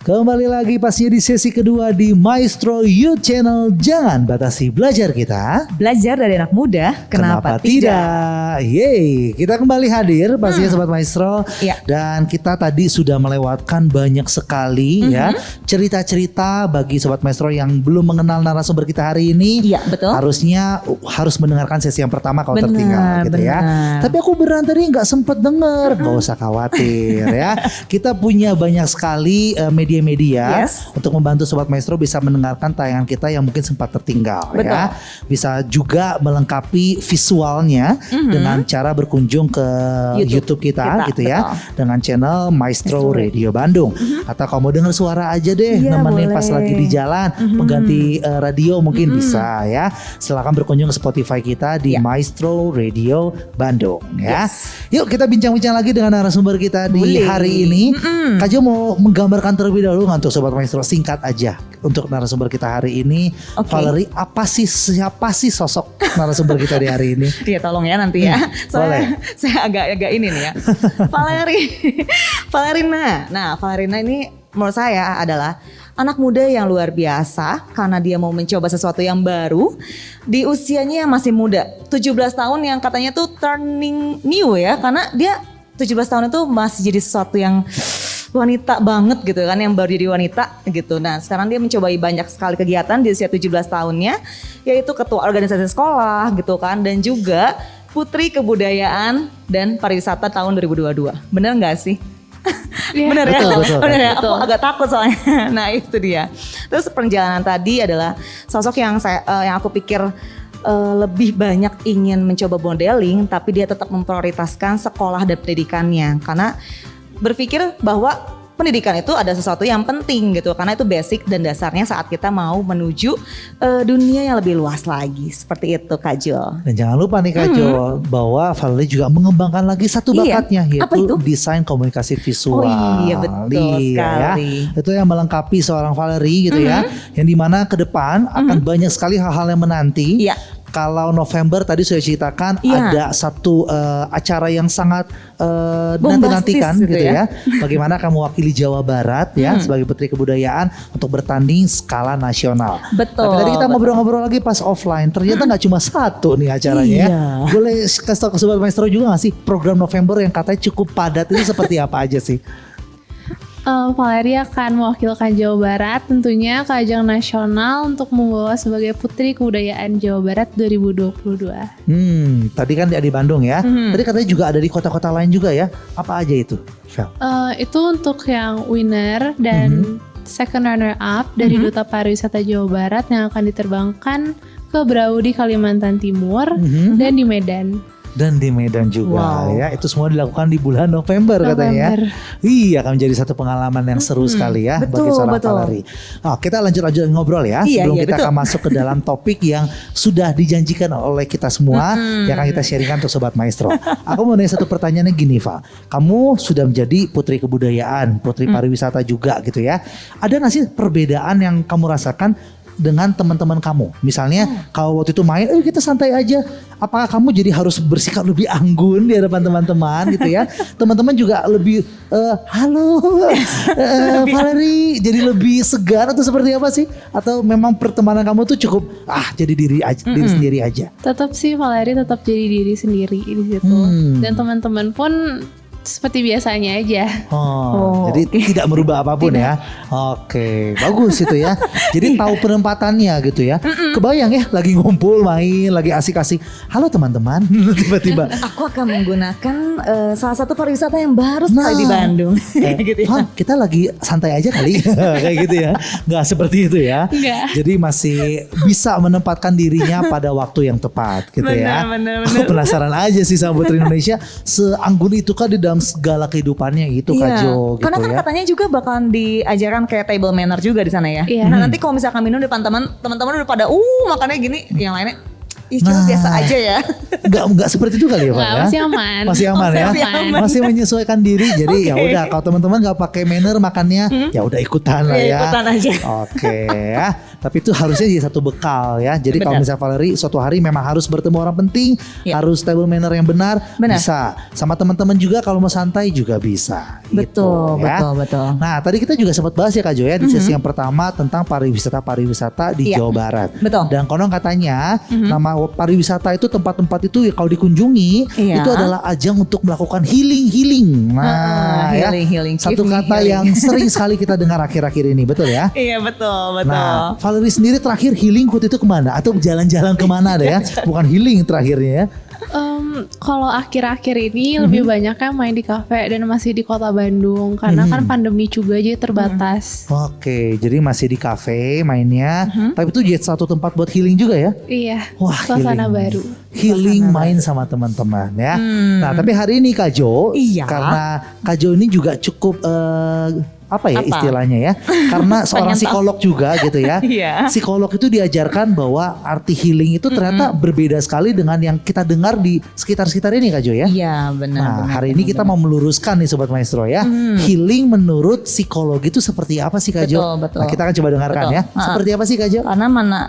Kembali lagi pastinya di sesi kedua di Maestro Youth Channel. Jangan batasi belajar kita. Belajar dari anak muda, kenapa tidak? Yeay, kita kembali hadir pastinya Sobat Maestro. Iya. Dan kita tadi sudah melewatkan banyak sekali ya cerita-cerita bagi Sobat Maestro yang belum mengenal narasumber kita hari ini. Iya, betul. Harusnya harus mendengarkan sesi yang pertama kalau Benar, tertinggal gitu ya. benar. Tapi aku beneran tadi nggak sempet denger. Gak usah khawatir ya. Kita punya banyak sekali media-media untuk membantu Sobat Maestro bisa mendengarkan tayangan kita yang mungkin sempat tertinggal. Betul. Ya. Bisa juga melengkapi visualnya dengan cara berkunjung ke YouTube kita gitu ya, betul. dengan channel Maestro Radio Bandung. Atau kamu dengar suara aja deh, Iya, nemenin boleh. pas lagi di jalan, mengganti radio mungkin bisa ya. Silakan berkunjung ke Spotify kita di Maestro Radio Bandung ya. Yuk kita bincang-bincang lagi dengan narasumber kita di Boleh. hari ini. Kak Jo mau menggambarkan terlebih dahulu nggak untuk Sobat Maestro, singkat aja untuk narasumber kita hari ini. Oke. Valerie, siapa sih sosok narasumber kita di hari ini? Iya, tolong ya nanti ya. boleh. Saya agak ini nih ya. Valerina. Nah, Valerina ini menurut saya adalah anak muda yang luar biasa karena dia mau mencoba sesuatu yang baru di usianya yang masih muda. 17 tahun yang katanya tuh turning new ya, karena dia 17 tahun itu masih jadi sesuatu yang wanita banget gitu kan, yang baru jadi wanita gitu. Nah sekarang dia mencobai banyak sekali kegiatan di usia 17 tahunnya, yaitu ketua organisasi sekolah gitu kan, dan juga Putri Kebudayaan dan Pariwisata tahun 2022. Bener gak sih? Bener ya? Betul. Bener ya? Aku agak takut soalnya. Nah itu dia. Terus perjalanan tadi adalah sosok yang aku pikir lebih banyak ingin mencoba modeling, tapi dia tetap memprioritaskan sekolah dan pendidikannya karena berpikir bahwa pendidikan itu ada sesuatu yang penting gitu, karena itu basic dan dasarnya saat kita mau menuju dunia yang lebih luas lagi, seperti itu Kak Jo. Dan jangan lupa nih Kak Jo, bahwa Valerie juga mengembangkan lagi satu Iya. bakatnya, Apa yaitu itu? desain komunikasi visual. Oh iya, betul sekali. Ya. Itu yang melengkapi seorang Valerie gitu ya, yang dimana ke depan akan banyak sekali hal-hal yang menanti. Iya. Kalau November tadi sudah ceritakan Iya. ada satu acara yang sangat Bombastis dinantikan gitu gitu ya. ya. Bagaimana kamu wakili Jawa Barat ya sebagai Putri Kebudayaan untuk bertanding skala nasional. Betul, Tapi tadi kita betul. ngobrol-ngobrol lagi pas offline, ternyata nggak cuma satu nih acaranya ya. Iya. Boleh kasih tau ke Sobat Maestro juga gak sih program November yang katanya cukup padat itu seperti apa aja sih? Valerie akan mewakilkan Jawa Barat tentunya ke ajang nasional untuk membawa sebagai Putri Kebudayaan Jawa Barat 2022. Tadi kan di Bandung ya. Tadi katanya juga ada di kota-kota lain juga ya. Apa aja itu, Vel? Itu untuk yang winner dan second runner up dari Duta Pariwisata Jawa Barat yang akan diterbangkan ke Berau di Kalimantan Timur dan di Medan. Dan di Medan juga Wow. ya. Itu semua dilakukan di bulan November katanya ya. Iya, akan menjadi satu pengalaman yang seru sekali ya bagi Betul, seorang betul. Valerie. Oh, kita lanjut ngobrol ya Iya, sebelum iya, kita betul. akan masuk ke dalam topik yang sudah dijanjikan oleh kita semua yang akan kita sharingkan untuk Sobat Maestro. Aku mau nanya satu pertanyaannya gini, Va. Kamu sudah menjadi Putri Kebudayaan, Putri Pariwisata juga gitu ya. Ada gak sih perbedaan yang kamu rasakan dengan teman-teman kamu? Misalnya kalau waktu itu main, kita santai aja. Apakah kamu jadi harus bersikap lebih anggun di hadapan teman-teman gitu ya? Teman-teman juga lebih halo Valerie, jadi lebih segar atau seperti apa sih? Atau memang pertemanan kamu tuh cukup jadi diri sendiri aja? Tetap sih Valerie tetap jadi diri sendiri di situ. Dan teman-teman pun seperti biasanya aja. Jadi tidak merubah apapun ya. Oke, bagus itu ya. Jadi tahu penempatannya gitu ya. Kebayang ya, lagi ngumpul main, lagi asik-asik. Halo teman-teman, tiba-tiba. Aku akan menggunakan salah satu pariwisata yang baru sekali di Bandung. Gitu ya. Van, kita lagi santai aja kali, kayak gitu ya. Nggak seperti itu ya. Nggak. Jadi masih bisa menempatkan dirinya pada waktu yang tepat gitu ya. Benar. Aku penasaran aja sih sama Putri Indonesia, seanggun itu kan di dalam segala kehidupannya itu Kak Jo gitu karena kan ya. katanya juga bakalan diajarkan kayak table manner juga di sana ya. Iya. Nah nanti kalau misalkan minum depan teman-teman udah pada makannya gini, yang lainnya Ih, cuma biasa aja ya. Enggak seperti itu kali ya Pak Nggak, ya? masih aman. Masih aman ya. masih aman. Masih menyesuaikan diri. Jadi ya Oke. udah kalau teman-teman nggak pakai manner makannya, ya udah ikutan lah Ya, ya. ikutan aja. Oke ya. Tapi itu harusnya jadi satu bekal ya. Jadi kalau Benar. misalnya Valerie suatu hari memang harus bertemu orang penting, Ya. harus table manner yang benar, Benar. bisa. Sama teman-teman juga kalau mau santai juga bisa. Betul, gitu, ya. betul. Nah tadi kita juga sempat bahas ya Kak Jo ya di sesi yang pertama tentang pariwisata di Iya. Jawa Barat. Betul. Dan konon katanya nama pariwisata itu tempat-tempat itu ya kalau dikunjungi Iya. itu adalah ajang untuk melakukan healing. Nah ya healing. satu Give me kata healing. yang sering sekali kita dengar akhir-akhir ini, betul ya? Iya betul. Nah, Valerie sendiri terakhir healing waktu itu kemana? Atau jalan-jalan kemana ada ya? Bukan healing terakhirnya ya? Kalau akhir-akhir ini lebih banyaknya main di kafe dan masih di kota Bandung karena kan pandemi juga jadi terbatas. Oke, jadi masih di kafe mainnya. Tapi itu jadi satu tempat buat healing juga ya? Iya, Wah, suasana healing. baru. Healing main sama teman-teman ya. Nah, tapi hari ini Kak Jo, Iya. karena Kak Jo ini juga cukup apa ya Apa? istilahnya ya? Karena seorang Pengen tahu. psikolog juga gitu ya. Iya. Psikolog itu diajarkan bahwa arti healing itu ternyata berbeda sekali dengan yang kita dengar di sekitar-sekitar ini Kak Jo ya. Iya benar. Nah, benar, hari ini benar, kita benar. mau meluruskan nih Sobat Maestro ya. Healing menurut psikologi itu seperti apa sih Kak Jo? Betul, betul. Nah, kita akan coba dengarkan Betul. ya. Seperti apa sih Kak Jo? Karena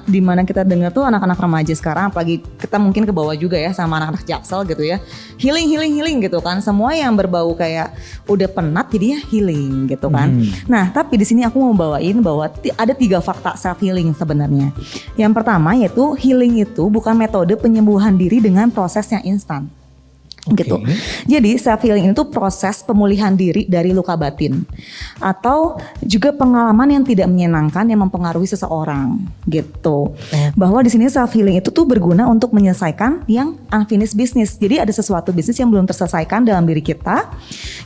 di mana kita dengar tuh anak-anak remaja sekarang, apalagi kita mungkin ke bawah juga ya sama anak-anak Jaksel gitu ya, healing gitu kan, semua yang berbau kayak udah penat jadinya healing gitu kan. Nah tapi di sini aku mau bawain bahwa ada 3 fakta self healing sebenarnya. Yang pertama yaitu healing itu bukan metode penyembuhan diri dengan proses yang instan. Oke. Gitu. Jadi self healing itu proses pemulihan diri dari luka batin atau juga pengalaman yang tidak menyenangkan yang mempengaruhi seseorang gitu. Bahwa di sini self healing itu tuh berguna untuk menyelesaikan yang unfinished business. Jadi ada sesuatu bisnis yang belum terselesaikan dalam diri kita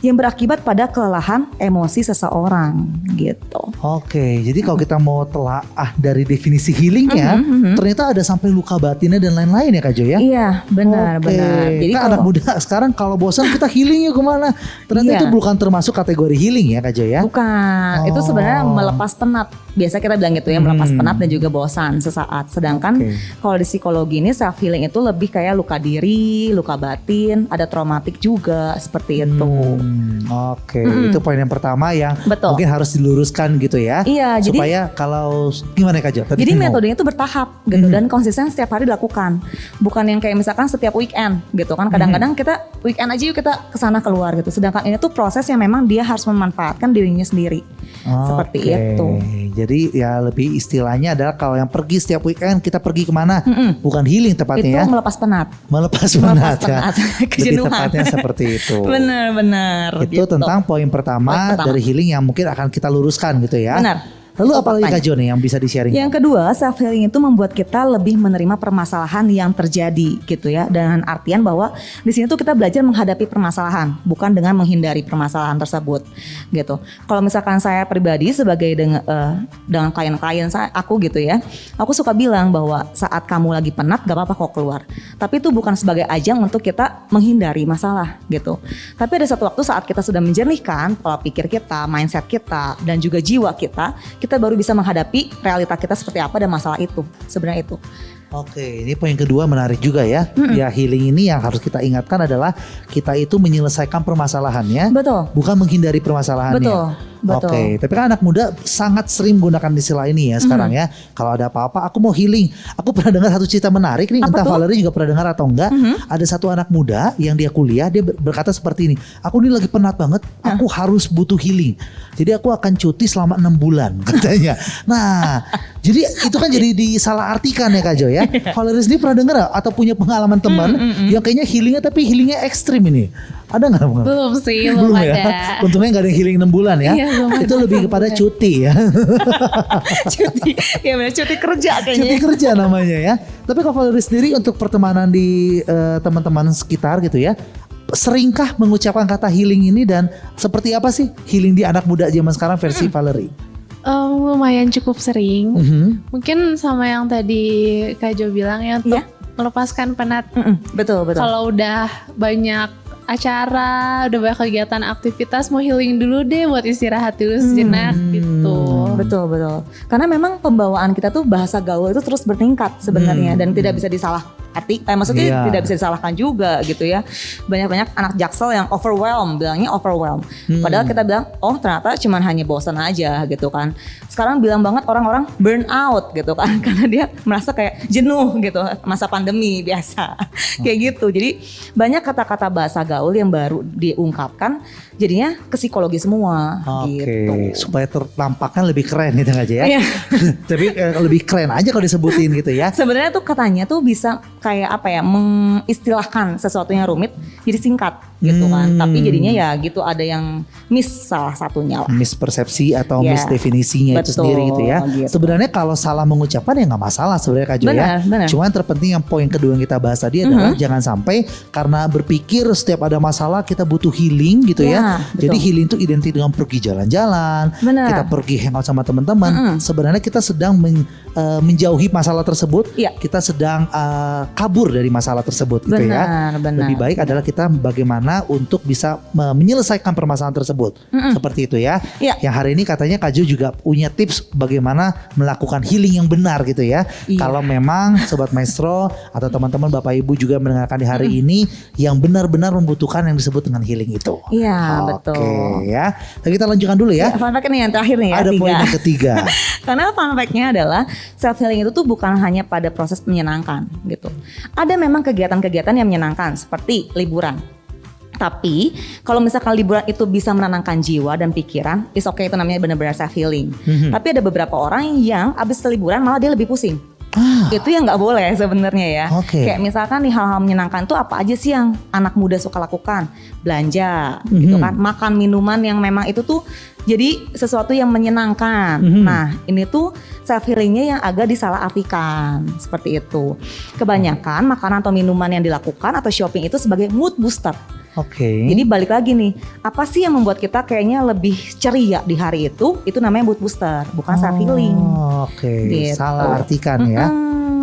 yang berakibat pada kelelahan emosi seseorang gitu. Oke, jadi kalau kita mau telaah dari definisi healingnya, ternyata ada sampai luka batinnya dan lain-lain ya Kak Jo ya? Iya, benar. Oke. Jadi Kan anak muda sekarang kalau bosan kita healing yuk kemana? Ternyata Iya. itu bukan termasuk kategori healing ya Kak Jo ya? Bukan, itu sebenarnya melepas penat. Biasa kita bilang gitu ya, melepas penat dan juga bosan sesaat. Sedangkan Oke. kalau di psikologi ini self healing itu lebih kayak luka diri, luka batin, ada traumatik juga seperti itu. Oke, itu poin yang pertama yang Betul. mungkin harus diluruskan gitu ya. Iya, jadi- supaya kalau gimana Kak Jo? Tadi Jadi mau- metodenya itu bertahap gitu dan konsisten setiap hari dilakukan. Bukan yang kayak misalkan setiap weekend gitu kan. Kadang-kadang kita weekend aja yuk kita kesana keluar gitu. Sedangkan ini tuh proses yang memang dia harus memanfaatkan dirinya sendiri. Seperti Oke. itu. Jadi ya lebih istilahnya adalah kalau yang pergi setiap weekend kita pergi kemana? Bukan healing Itu tepatnya ya. melepas penat. Melepas Melepas penat ya. penat. Lebih Kejenuhan. tepatnya seperti itu. Benar-benar. Itu tentang poin pertama, Poin pertama. dari healing yang mungkin akan kita luruskan gitu ya. Benar. Lalu Itu apa lagi faktanya. Kak Jo nih yang bisa di-sharing? Yang kedua, self healing itu membuat kita lebih menerima permasalahan yang terjadi gitu ya. Dengan artian bahwa di sini tuh kita belajar menghadapi permasalahan, bukan dengan menghindari permasalahan tersebut gitu. Kalau misalkan saya pribadi sebagai dengan klien-klien aku gitu ya, aku suka bilang bahwa saat kamu lagi penat gak apa-apa kok keluar. Tapi itu bukan sebagai ajang untuk kita menghindari masalah gitu. Tapi ada satu waktu saat kita sudah menjernihkan pola pikir kita, mindset kita, dan juga jiwa kita baru bisa menghadapi realita kita seperti apa dan masalah itu. Sebenarnya itu. Oke, ini poin kedua menarik juga ya. Ya healing ini yang harus kita ingatkan adalah kita itu menyelesaikan permasalahannya, Betul. bukan menghindari permasalahannya. Betul, betul. Oke, tapi kan anak muda sangat sering menggunakan istilah ini ya sekarang ya. Kalau ada apa-apa, aku mau healing. Aku pernah dengar satu cerita menarik nih, Apa entah tuh? Valerie juga pernah dengar atau enggak. Ada satu anak muda yang dia kuliah, dia berkata seperti ini. Aku ini lagi penat banget, aku harus butuh healing. Jadi aku akan cuti selama 6 bulan katanya. Nah, jadi itu kan jadi disalah artikan ya Kak Jo ya. Valerie sendiri pernah dengar gak? Atau punya pengalaman teman yang kayaknya healingnya tapi healingnya ekstrim ini? Ada nggak? Belum sih, belum ada. ya. Untungnya nggak ada yang healing 6 bulan ya. Iya, belum Itu lebih kepada cuti ya. Cuti, ya benar cuti kerja kayaknya. Cuti kerja namanya ya. Tapi kalau Valerie sendiri untuk pertemanan di teman-teman sekitar gitu ya, seringkah mengucapkan kata healing ini dan seperti apa sih healing di anak muda zaman sekarang versi Valerie? Lumayan cukup sering. Mungkin sama yang tadi Kak Jo bilang ya untuk Iya. melepaskan penat. Betul. Kalau udah banyak acara, udah banyak kegiatan aktivitas, mau healing dulu deh buat istirahat dulu sejenak gitu. Betul. Karena memang pembawaan kita tuh bahasa gaul itu terus bertingkat sebenarnya dan tidak bisa maksudnya Iya. tidak bisa disalahkan juga gitu ya. Banyak-banyak anak Jaksel yang bilangnya overwhelm. Padahal kita bilang, oh ternyata cuman hanya bosan aja gitu kan. Sekarang bilang banget orang-orang burn out gitu kan, karena dia merasa kayak jenuh gitu masa pandemi biasa. Kayak gitu. Jadi banyak kata-kata bahasa gaul yang baru diungkapkan, jadinya ke psikologi semua Oke, gitu. supaya tertampakkan lebih keren gitu aja ya. Iya. Tapi lebih keren aja kalau disebutin gitu ya. Sebenarnya tuh katanya tuh bisa kayak apa ya, mengistilahkan sesuatu yang rumit jadi singkat gitu kan. Tapi jadinya ya gitu, ada yang miss salah satunya lah. Mispersepsi atau Ya, misdefinisinya itu betul, sendiri gitu ya. gitu. Sebenarnya kalau salah mengucapkan ya nggak masalah sebenarnya Kak Jo ya. Benar. Cuman terpenting yang poin kedua yang kita bahas tadi adalah jangan sampai karena berpikir setiap ada masalah kita butuh healing gitu ya. betul. Jadi healing itu identik dengan pergi jalan-jalan, Benar. kita pergi hangout sama teman-teman. Sebenarnya kita sedang menjauhi masalah tersebut. Iya. Kita sedang kabur dari masalah tersebut gitu ya. Benar. Lebih baik adalah kita bagaimana untuk bisa menyelesaikan permasalahan tersebut. Seperti itu ya. Iya. Yang hari ini katanya Kak Jo juga punya tips bagaimana melakukan healing yang benar gitu ya. Iya. Kalau memang Sobat Maestro atau teman-teman Bapak Ibu juga mendengarkan di hari ini yang benar-benar membutuhkan yang disebut dengan healing itu. Iya, Oke betul. ya. Nah, kita lanjutkan dulu ya. Fun fact nih yang terakhir nih ya, Ada 3. poin yang ketiga. Karena fun fact-nya adalah self healing itu tuh bukan hanya pada proses menyenangkan gitu. Ada memang kegiatan-kegiatan yang menyenangkan seperti liburan. Tapi kalau misalkan liburan itu bisa menenangkan jiwa dan pikiran, is okay, itu namanya benar-benar self healing. Tapi ada beberapa orang yang abis liburan malah dia lebih pusing. Itu yang nggak boleh sebenarnya ya. Oke. Kayak misalkan nih hal-hal menyenangkan tuh apa aja sih yang anak muda suka lakukan? Belanja, gitu kan. Makan minuman yang memang itu tuh jadi sesuatu yang menyenangkan. Nah, ini tuh self healingnya yang agak disalahartikan seperti itu. Kebanyakan makanan atau minuman yang dilakukan atau shopping itu sebagai mood booster. Oke. Jadi balik lagi nih, apa sih yang membuat kita kayaknya lebih ceria di hari itu? Itu namanya mood booster, bukan self healing. Oke, Gitu. salah artikan ya.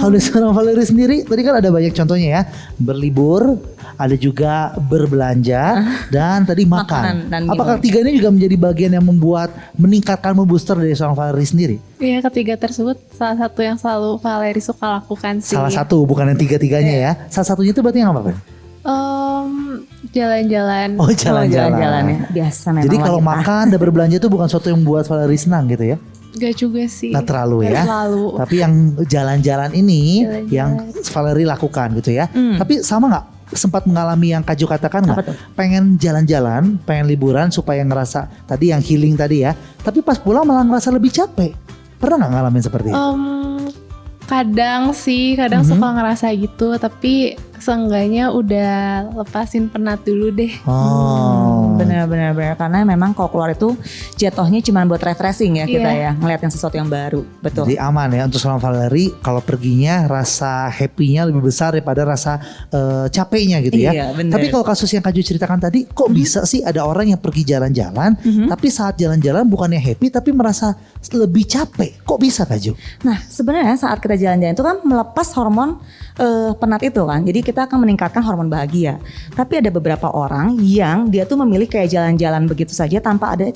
Kalau dari seorang Valerie sendiri, tadi kan ada banyak contohnya ya. Berlibur, ada juga berbelanja, dan tadi makan. Makanan dan Apakah minum. tiga ini juga menjadi bagian yang membuat meningkatkan mood booster dari seorang Valerie sendiri? Iya, ketiga tersebut salah satu yang selalu Valerie suka lakukan sih. Salah satu, bukan yang tiga-tiganya ya. Salah satunya itu berarti yang apa, Pak? Jalan-jalan. Oh, jalan-jalan. ya. Biasa memang. Jadi kalau wanita. makan dan berbelanja itu bukan sesuatu yang membuat Valerie senang gitu ya? Gak juga sih. Nggak terlalu Nggak ya. terlalu. Tapi yang jalan-jalan ini Jalan-jalan. yang Valerie lakukan gitu ya. Tapi sama nggak? Sempat mengalami yang Kak Jo katakan Apa nggak? tuh? Pengen jalan-jalan, pengen liburan supaya ngerasa tadi yang healing tadi ya. Tapi pas pulang malah ngerasa lebih capek. Pernah nggak ngalamin seperti itu? Kadang sih, kadang suka ngerasa gitu, tapi seenggaknya udah lepasin penat dulu deh. Oh. Benar karena memang kalau keluar itu jatuhnya cuma buat refreshing ya kita Iya. ya, ngeliatin sesuatu yang baru. Betul. Jadi aman ya untuk seorang Valerie kalau perginya rasa happy-nya lebih besar daripada rasa capeknya gitu ya. Iya, bener. Tapi kalau kasus yang Kak Jo ceritakan tadi kok bisa sih ada orang yang pergi jalan-jalan tapi saat jalan-jalan bukannya happy tapi merasa lebih capek. Kok bisa Kak Jo? Nah sebenarnya saat kita jalan-jalan itu kan melepas hormon penat itu kan. Jadi kita akan meningkatkan hormon bahagia. Tapi ada beberapa orang yang dia tuh memilih kayak jalan-jalan begitu saja tanpa ada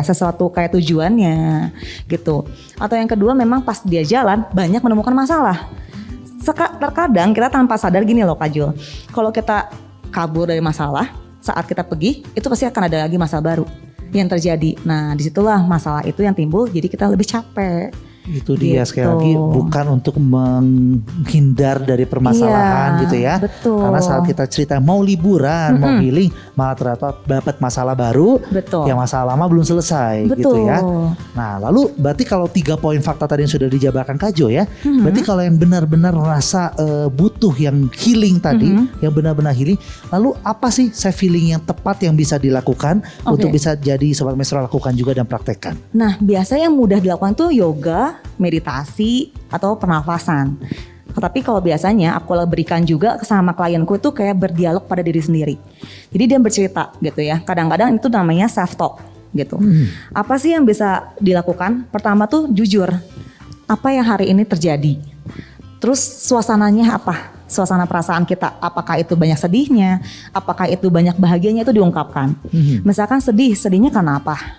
sesuatu kayak tujuannya gitu. Atau yang kedua memang pas dia jalan banyak menemukan masalah. Terkadang kita tanpa sadar gini loh Kak Jul. Kalau kita kabur dari masalah saat kita pergi itu pasti akan ada lagi masalah baru yang terjadi. Nah disitulah masalah itu yang timbul jadi kita lebih capek. Itu dia Gitu. sekali lagi bukan untuk menghindar dari permasalahan Iya, gitu ya. betul. Karena saat kita cerita mau liburan, mau healing, malah ternyata dapat masalah baru Betul. yang masalah lama belum selesai gitu Betul. ya. Nah, lalu berarti kalau 3 poin fakta tadi yang sudah dijabarkan Kak Jo ya, berarti kalau yang benar-benar rasa butuh yang healing tadi, yang benar-benar healing, lalu apa sih self healing yang tepat yang bisa dilakukan untuk bisa jadi Sobat Maestro lakukan juga dan praktekkan? Nah biasa yang mudah dilakukan tuh yoga, meditasi, atau pernafasan. Tapi kalau biasanya aku berikan juga sama klienku itu kayak berdialog pada diri sendiri. Jadi dia bercerita gitu ya. Kadang-kadang itu namanya self talk gitu. Apa sih yang bisa dilakukan? Pertama tuh jujur. Apa yang hari ini terjadi? Terus suasananya apa? Suasana perasaan kita. Apakah itu banyak sedihnya? Apakah itu banyak bahagianya itu diungkapkan. Misalkan sedihnya karena apa?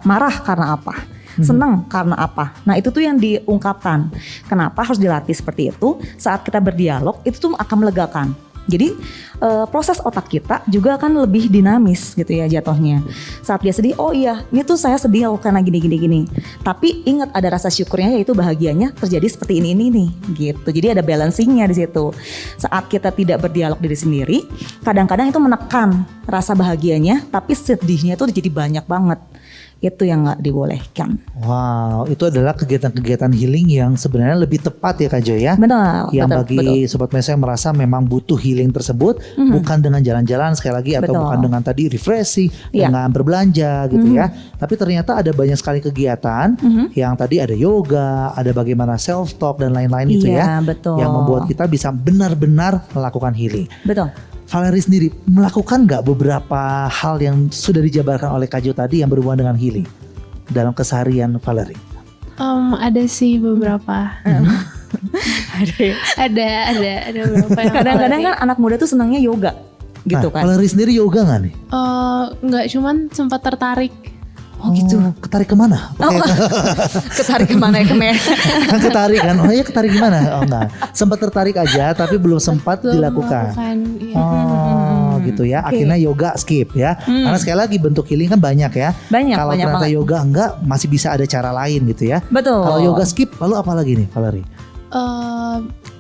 Marah karena apa? Senang karena apa? Nah itu tuh yang diungkapkan. Kenapa harus dilatih seperti itu? Saat kita berdialog itu tuh akan melegakan. Jadi proses otak kita juga akan lebih dinamis gitu ya jatuhnya. Saat dia sedih, oh iya ini tuh saya sedih karena gini. Tapi ingat ada rasa syukurnya, yaitu bahagianya terjadi seperti ini nih gitu. Jadi ada balancingnya di situ. Saat kita tidak berdialog diri sendiri, kadang-kadang itu menekan rasa bahagianya, tapi sedihnya itu jadi banyak banget. Itu yang nggak dibolehkan. Wow, itu adalah kegiatan-kegiatan healing yang sebenarnya lebih tepat ya Kak Joy ya. Benar. Yang betul, bagi betul. Sobat Maestro yang merasa memang butuh healing tersebut, bukan dengan jalan-jalan sekali lagi, atau Betul. bukan dengan tadi refreshing, Iya. dengan berbelanja gitu ya. Tapi ternyata ada banyak sekali kegiatan yang tadi ada yoga, ada bagaimana self talk dan lain-lain itu ya, Iya, betul. yang membuat kita bisa benar-benar melakukan healing. Betul. Valerie sendiri melakukan nggak beberapa hal yang sudah dijabarkan oleh Kak Jo tadi yang berhubungan dengan healing dalam keseharian Valerie? Ada sih beberapa. ada beberapa yang Kadang-kadang kan anak muda tuh senangnya yoga gitu kan. Valerie sendiri yoga nggak nih? Nggak, cuman sempat tertarik. Oh gitu. Ketarik kemana? Ketarik kemana ya, Kan ketarik kan? Oh ya, ketarik gimana? Oh enggak. Sempat tertarik aja tapi belum sempat Belum dilakukan. melakukan, iya. Oh gitu ya. Oke. Akhirnya yoga skip ya. Karena sekali lagi bentuk healing kan banyak ya. Banyak, Kalau banyak ternyata banget. yoga enggak, masih bisa ada cara lain gitu ya. Betul. Kalau yoga skip, lalu apa lagi nih Valerie?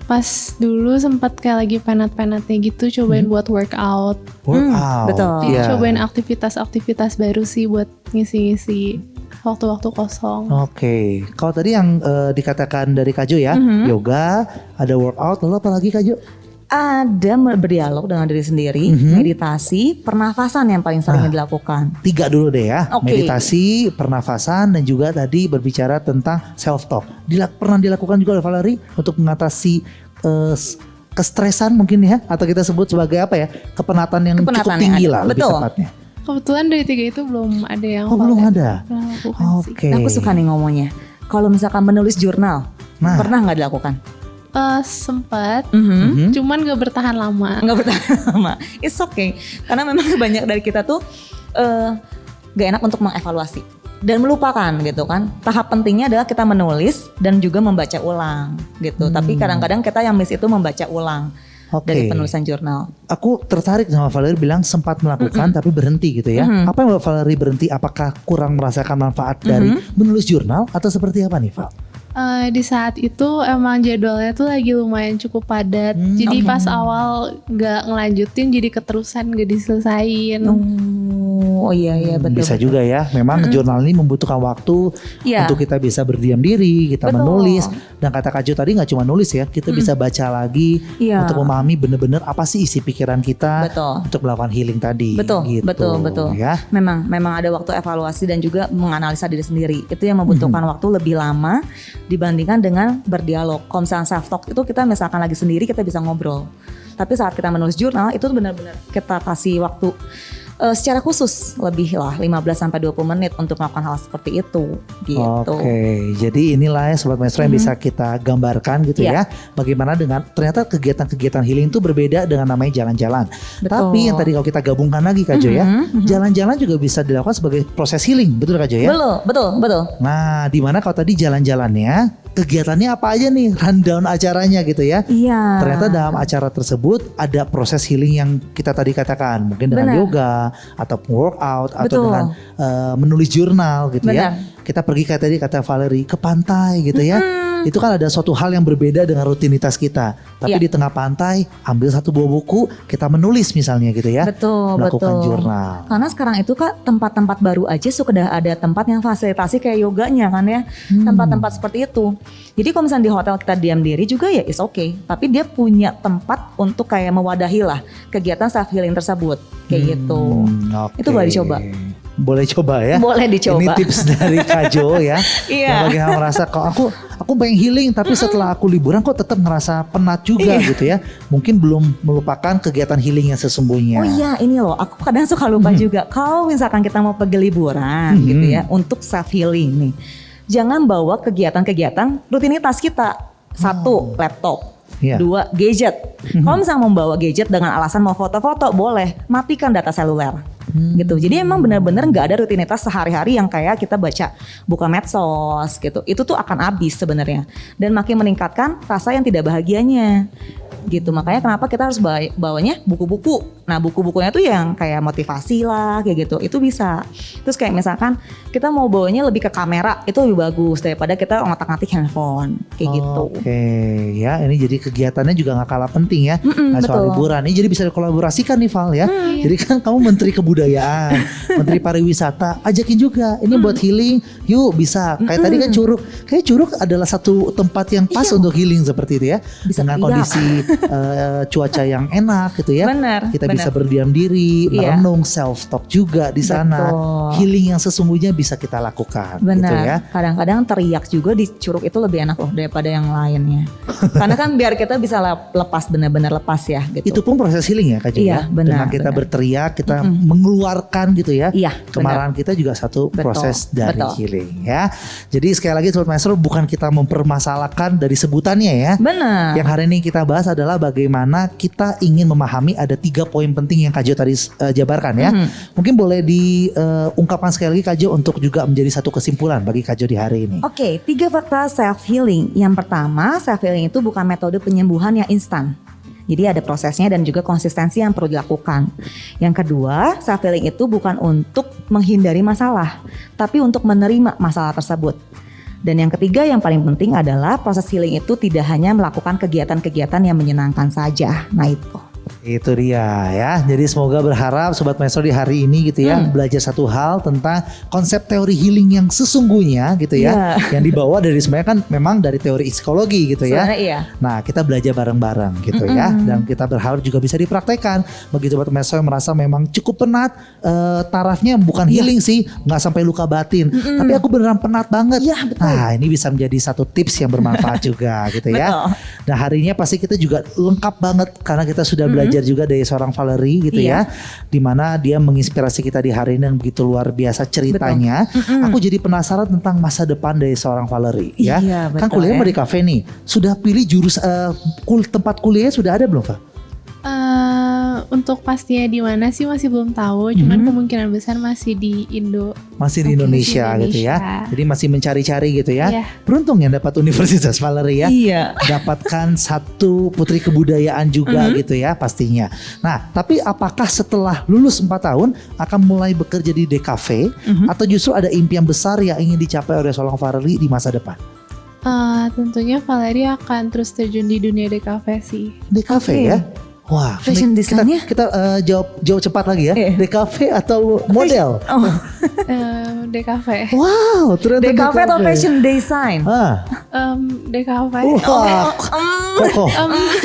Pas dulu sempat kayak lagi penat-penatnya gitu, cobain buat workout. Workout. betul. Jadi Iya. cobain aktivitas-aktivitas baru sih buat ngisi-ngisi waktu-waktu kosong. Oke, kalau tadi yang dikatakan dari Kak Jo ya, yoga, ada workout, lalu apa lagi Kak Jo? Ada berdialog dengan diri sendiri, meditasi, pernafasan yang paling sering dilakukan. 3 dulu deh ya, Oke. meditasi, pernafasan, dan juga tadi berbicara tentang self talk. Pernah dilakukan juga oleh Valerie untuk mengatasi kestresan mungkin ya, atau kita sebut sebagai apa ya, kepenatan yang cukup Kepenatan yang tinggi ada. lah lebih Betul. tepatnya. Kebetulan dari 3 itu belum ada yang Oh belum ada. pernah lakukan sih. Oke. Nah, aku suka nih ngomongnya. Kalau misalkan menulis jurnal, Nah. pernah nggak dilakukan? Sempat, Mhm. cuman gak bertahan lama. Nggak bertahan lama. It's okay. Karena memang banyak dari kita tuh gak enak untuk mengevaluasi dan melupakan gitu kan. Tahap pentingnya adalah kita menulis dan juga membaca ulang gitu. Tapi kadang-kadang kita yang miss itu membaca ulang Oke. dari penulisan jurnal. Aku tertarik sama Valerie bilang sempat melakukan tapi berhenti gitu ya. Apa yang membuat Valerie berhenti? Apakah kurang merasakan manfaat dari menulis jurnal atau seperti apa nih Val? Di saat itu emang jadwalnya tuh lagi lumayan cukup padat. Jadi pas awal gak ngelanjutin, jadi keterusan gak diselesain. Oh iya betul. Bisa juga ya. Memang jurnal ini membutuhkan waktu Iya. untuk kita bisa berdiam diri, kita Betul. menulis. Dan kata Kak Jo tadi nggak cuma nulis ya, kita bisa baca lagi Iya. untuk memahami benar-benar apa sih isi pikiran kita Betul. untuk melakukan healing tadi. Betul, gitu, betul. Ya. Memang ada waktu evaluasi dan juga menganalisa diri sendiri. Itu yang membutuhkan waktu lebih lama dibandingkan dengan berdialog. Kalau misalnya self talk itu kita misalkan lagi sendiri kita bisa ngobrol. Tapi saat kita menulis jurnal itu benar-benar kita kasih waktu secara khusus lebih lah 15-20 menit untuk melakukan hal seperti itu gitu. Oke, jadi inilah ya Sobat Maestro yang bisa kita gambarkan gitu Iya. ya. Bagaimana dengan ternyata kegiatan-kegiatan healing itu berbeda dengan namanya jalan-jalan. Betul. Tapi yang tadi kalau kita gabungkan lagi Kak Jo ya, jalan-jalan juga bisa dilakukan sebagai proses healing, betul Kak Jo ya? Betul. Nah, di mana kalau tadi jalan-jalannya, kegiatannya apa aja nih, rundown acaranya gitu ya. Iya. Ternyata dalam acara tersebut ada proses healing yang kita tadi katakan, mungkin dengan Benar. yoga atau workout atau Betul. dengan menulis jurnal gitu ya. Benar. Kita pergi kayak tadi kata Valerie ke pantai gitu ya. Itu kan ada suatu hal yang berbeda dengan rutinitas kita. Tapi Iya. di tengah pantai ambil satu buah buku, kita menulis misalnya gitu ya. Betul, Melakukan betul. jurnal. Karena sekarang itu Kak tempat-tempat baru aja sudah ada tempat yang fasilitasi kayak yoganya kan ya. Tempat-tempat seperti itu. Jadi kalau misalnya di hotel kita diam diri juga ya is okay. Tapi dia punya tempat untuk kayak mewadahi lah kegiatan self healing tersebut. Kayak gitu. Oke. Itu boleh dicoba. Boleh coba ya. Boleh dicoba. Ini tips dari Kak Jo ya. Iya. Yang bagi yang merasa kok aku pengen healing tapi setelah aku liburan kok tetap ngerasa penat juga gitu ya. Mungkin belum melupakan kegiatan healing yang sesungguhnya. Oh iya ini loh aku kadang suka lupa juga. Kalau misalkan kita mau pergi liburan gitu ya untuk self healing nih. Jangan bawa kegiatan-kegiatan rutinitas kita. 1, laptop. Iya. 2, gadget. Kalau misalnya membawa gadget dengan alasan mau foto-foto boleh. Matikan data seluler. gitu. Jadi emang benar-benar nggak ada rutinitas sehari-hari yang kayak kita buka medsos gitu. Itu tuh akan habis sebenarnya dan makin meningkatkan rasa yang tidak bahagianya. Gitu, makanya kenapa kita harus bawanya buku-buku. Nah buku-bukunya tuh yang kayak motivasi lah kayak gitu, itu bisa. Terus kayak misalkan kita mau bawanya lebih ke kamera, itu lebih bagus daripada kita ngotak-ngatik handphone kayak gitu. Oke, ya ini jadi kegiatannya juga gak kalah penting ya. Nah, soal liburan ini jadi bisa dikolaborasikan nih Val ya. Jadi kan kamu Menteri Kebudayaan, Menteri Pariwisata, ajakin juga ini buat healing, yuk bisa. Kayak tadi kan Curug adalah satu tempat yang pas untuk healing seperti itu ya. Bisa dengan kondisi cuaca yang enak gitu ya. Benar, kita bisa berdiam diri, merenung, self talk juga di sana. Healing yang sesungguhnya bisa kita lakukan. Benar. Gitu ya. Kadang-kadang teriak juga di Curug itu lebih enak loh daripada yang lainnya. Karena kan biar kita bisa lepas, benar-benar lepas ya gitu. Itu pun proses healing ya Kak Jo ya. Benar, dengan kita berteriak, kita mengeluarkan gitu ya. Kemarahan kita juga satu proses dari healing ya. Jadi sekali lagi Sobat Maestro, bukan kita mempermasalahkan dari sebutannya ya. Benar. Yang hari ini kita bahas adalah bagaimana kita ingin memahami ada 3 poin penting yang Kak Jo tadi jabarkan ya. Mungkin boleh diungkapkan sekali lagi Kak Jo untuk juga menjadi satu kesimpulan bagi Kak Jo di hari ini. Oke, 3 fakta self healing. Yang pertama, self healing itu bukan metode penyembuhan yang instan. Jadi ada prosesnya dan juga konsistensi yang perlu dilakukan. Yang kedua, self healing itu bukan untuk menghindari masalah, tapi untuk menerima masalah tersebut. Dan yang ketiga yang paling penting adalah proses healing itu tidak hanya melakukan kegiatan-kegiatan yang menyenangkan saja. Nah itu dia ya. Jadi semoga berharap Sobat Maestro di hari ini gitu ya belajar satu hal tentang konsep teori healing yang sesungguhnya gitu ya. Yang dibawa dari sebenarnya kan memang dari teori psikologi gitu ya. Nah kita belajar bareng-bareng gitu ya. Dan kita berharap juga bisa dipraktekkan bagi Sobat Maestro yang merasa memang cukup penat. Tarafnya bukan healing sih, nggak sampai luka batin. Tapi aku beneran penat banget. Nah ini bisa menjadi satu tips yang bermanfaat juga gitu ya. Nah hari ini pasti kita juga lengkap banget karena kita sudah belajar juga dari seorang Valerie gitu ya, dimana dia menginspirasi kita di hari ini dan begitu luar biasa ceritanya. Aku jadi penasaran tentang masa depan dari seorang Valerie ya. Kan kuliahnya di kafe nih, sudah pilih tempat kuliahnya sudah ada belum Pak? Untuk pastinya di mana sih masih belum tahu, cuman kemungkinan besar masih di Indo. Masih di Indonesia gitu ya. Jadi masih mencari-cari gitu ya. Beruntung yang dapat Universitas Valerie ya. Dapatkan satu putri kebudayaan juga gitu ya pastinya. Nah, tapi apakah setelah lulus 4 tahun akan mulai bekerja di DKV atau justru ada impian besar yang ingin dicapai oleh seorang Valerie di masa depan? Tentunya Valerie akan terus terjun di dunia DKV sih. DKV ya? Wah, fashion design-nya kita jawab cepat lagi ya. DKV atau model? DKV. Wow, ternyata DKV atau fashion design? DKV. Wah, kokoh.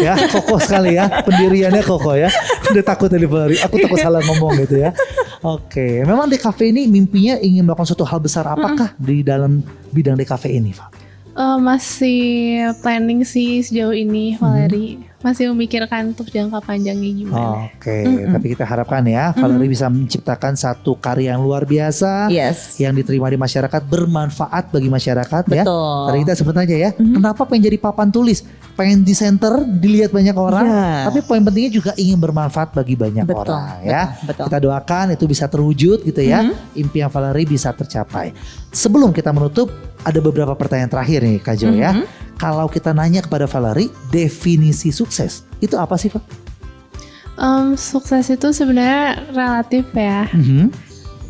Ya, kokoh sekali ya. Pendiriannya kokoh ya. Udah takut tadi Valerie. Aku takut salah ngomong gitu ya. Oke, memang DKV ini mimpinya ingin melakukan suatu hal besar apakah di dalam bidang DKV ini, Pak? Masih planning sih sejauh ini Valerie. Masih memikirkan untuk jangka panjangnya gimana. Oke, tapi kita harapkan ya Valerie bisa menciptakan satu karya yang luar biasa yang diterima di masyarakat, bermanfaat bagi masyarakat ya. Tadi kita sebut aja ya, kenapa pengen jadi papan tulis, pengen di center dilihat banyak orang, tapi poin pentingnya juga ingin bermanfaat bagi banyak orang ya. Kita doakan itu bisa terwujud gitu ya, impian Valerie bisa tercapai. Sebelum kita menutup, ada beberapa pertanyaan terakhir nih Kak Jo ya. Kalau kita nanya kepada Valerie, definisi sukses itu apa sih Pak? Sukses itu sebenarnya relatif ya.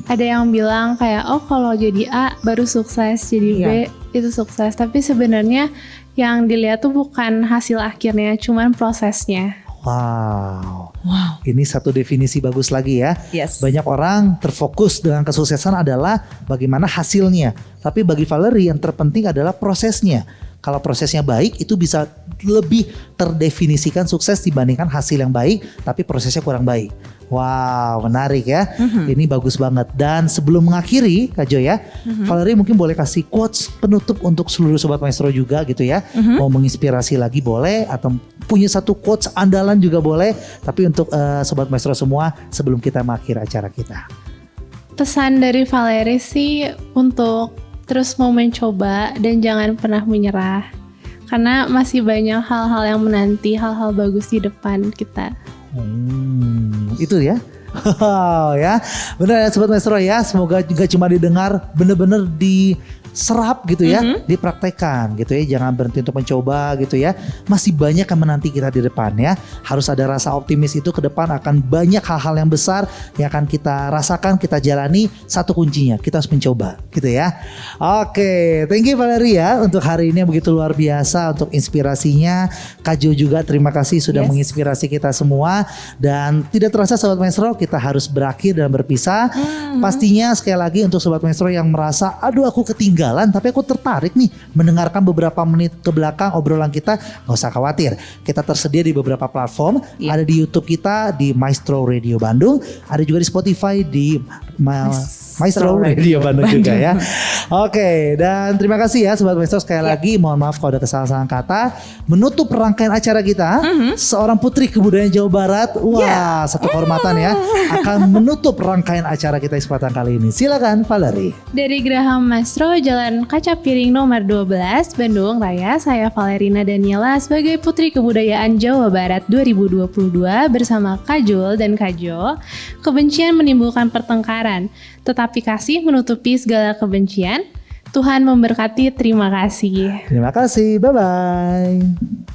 Ada yang bilang kayak kalau jadi A baru sukses, jadi B itu sukses. Tapi sebenarnya yang dilihat tuh bukan hasil akhirnya, cuman prosesnya. Wow. Ini satu definisi bagus lagi ya. Banyak orang terfokus dengan kesuksesan adalah bagaimana hasilnya. Tapi bagi Valerie yang terpenting adalah prosesnya. Kalau prosesnya baik itu bisa lebih terdefinisikan sukses dibandingkan hasil yang baik tapi prosesnya kurang baik. Wow, menarik ya. Ini bagus banget. Dan sebelum mengakhiri Kak Jo ya, Valerie mungkin boleh kasih quotes penutup untuk seluruh Sobat Maestro juga gitu ya. Mau menginspirasi lagi boleh, atau punya satu quotes andalan juga boleh. Tapi untuk Sobat Maestro semua sebelum kita mengakhiri acara kita. Pesan dari Valerie sih untuk terus mau mencoba dan jangan pernah menyerah. Karena masih banyak hal-hal yang menanti, hal-hal bagus di depan kita. Itu ya. Ya, benar ya Sobat Maestro ya. Semoga juga cuma didengar, bener-bener diserap gitu ya, dipraktekkan gitu ya. Jangan berhenti untuk mencoba gitu ya. Masih banyak yang menanti kita di depan ya. Harus ada rasa optimis itu, ke depan akan banyak hal-hal yang besar yang akan kita rasakan, kita jalani. Satu kuncinya, kita harus mencoba gitu ya. Oke, thank you Valeria untuk hari ini yang begitu luar biasa, untuk inspirasinya. Kak Jo juga terima kasih sudah menginspirasi kita semua. Dan tidak terasa Sobat Maestro, kita harus berakhir dan berpisah. Pastinya sekali lagi untuk Sobat Maestro yang merasa, aduh aku ketinggalan tapi aku tertarik nih mendengarkan beberapa menit ke belakang obrolan kita, gak usah khawatir. Kita tersedia di beberapa platform. Ada di YouTube kita di Maestro Radio Bandung, ada juga di Spotify di Maestro Radio Bandung juga ya. Oke, dan terima kasih ya Sobat Maestro sekali lagi. Mohon maaf kalau ada kesalahan kata. Menutup rangkaian acara kita, seorang putri kebudayaan Jawa Barat, wah satu kehormatan ya, akan menutup rangkaian acara kita kesempatan kali ini. Silakan Valerie. Dari Graha Maestro, Jalan Kaca Piring nomor 12, Bandung Raya, saya Valerina Daniela sebagai Putri Kebudayaan Jawa Barat 2022 bersama Kak Jul dan Kak Jo. Kebencian menimbulkan pertengkaran, tetapi kasih menutupi segala kebencian. Tuhan memberkati, terima kasih. Terima kasih, bye-bye.